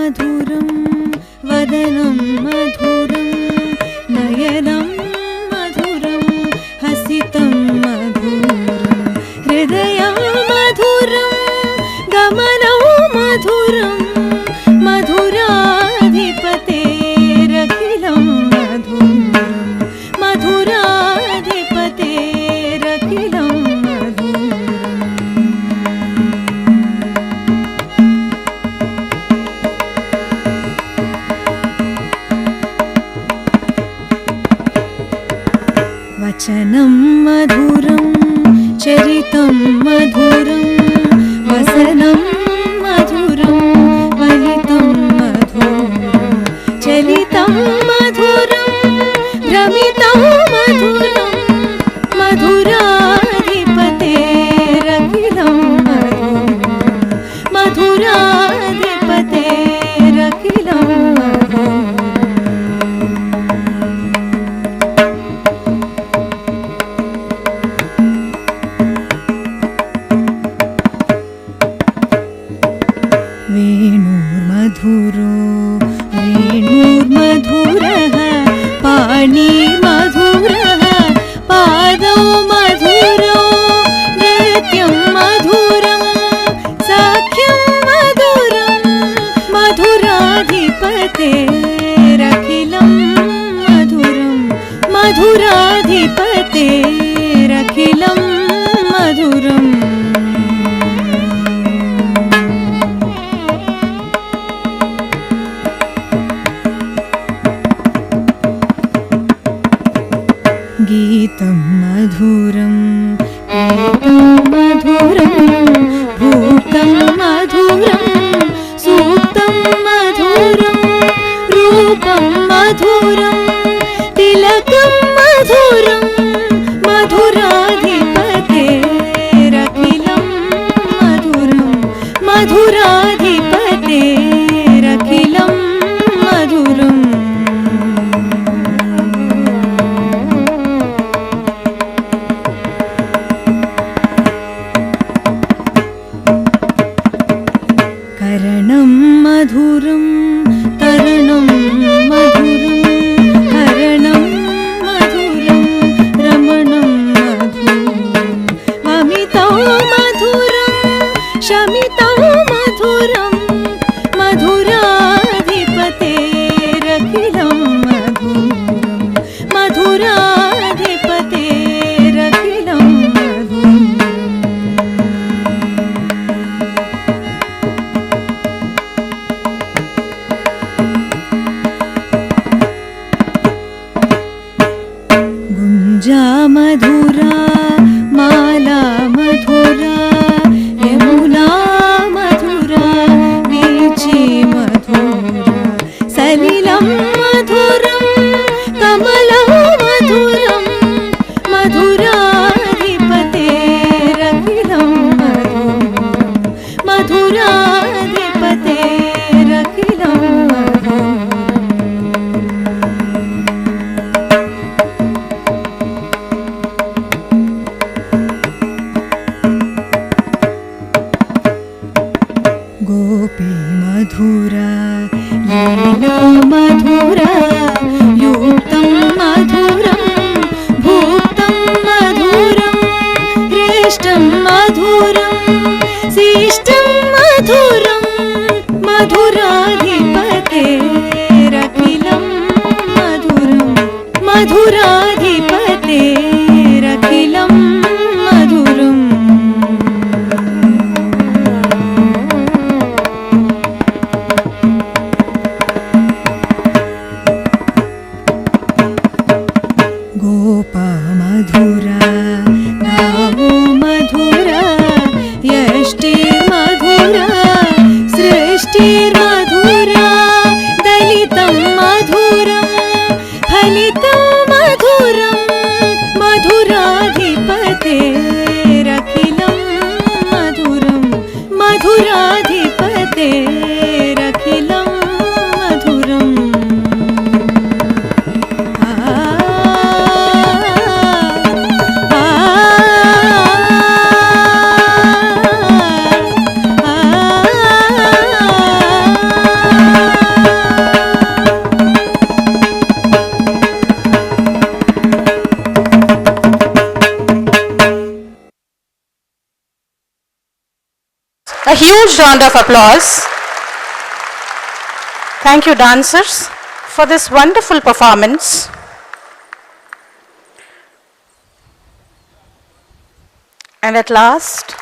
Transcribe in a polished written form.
मधुरं वदनं मधुरं नयनं मधुरं हसितं मधुरं हृदयं मधुरं गमनं मधुरं मधुराधिपतेरखिलं मधुरं मधुराधिपतेरखिलं वचनं मधुरं चरितं मधुरं वसनं मधुरं वलितं मधुरं चलितं मधुरं भ्रमितं मधुरं मधुराधिपतेरखिलं मधुरं मधुराधिपतेरखिलं वेणुर्मधुरो वेणुर्मधुरः पाणिर्मधुरः पादौ मधुरौ नृत्यं मधुरं साख्यं मधुरं मधुराधिपतेरखिलं मधुरं मधुराधिपतेरखिलं मधुरम् गीतं मधुरं मधुरं भूतं मधुरं सूक्तं मधुरं रूपं मधुरं तिलकं मधुरं मधुराधिपतेरखिलं मधुरं मधुराधिपतेरखिलं मधुरम् करणं मधुरं तरणं मधुरं हरणं मधुरं रमणं मधुरं वमितं मधुरं शमितं मधुरं मधुराधिपतेरखिलं मधुरं मधुराधिपतेरखिलं मधुरम् गुञ्जा मधुरा माला मधुरा यमुना मधुरा वीची मधुरा सलिलं मधुरं कमलं मधुरं मधुराधिपतेरखिलं मधुरं मधुराधिपतेरखिलं मधुरम् गोपी मधुरा लीला मधुरा युक्तं मधुरं भूक्तं मधुरं हृष्टं मधुरं शिष्टं मधुरं मधुराधिपतेरखिलं मधुरं मधुराधिपतेरखिलं मधुरम् गोपा मधुरा गावो मधुरा यष्टिर्मधुरा सृष्टिर्मधुरा दलितं मधुरं फलितं मधुरं मधुराधिपतेरखिलं मधुरं मधुराधिपतेरखिलं मधुरम् A huge round of applause. Thank you, dancers, for this wonderful performance. And at last,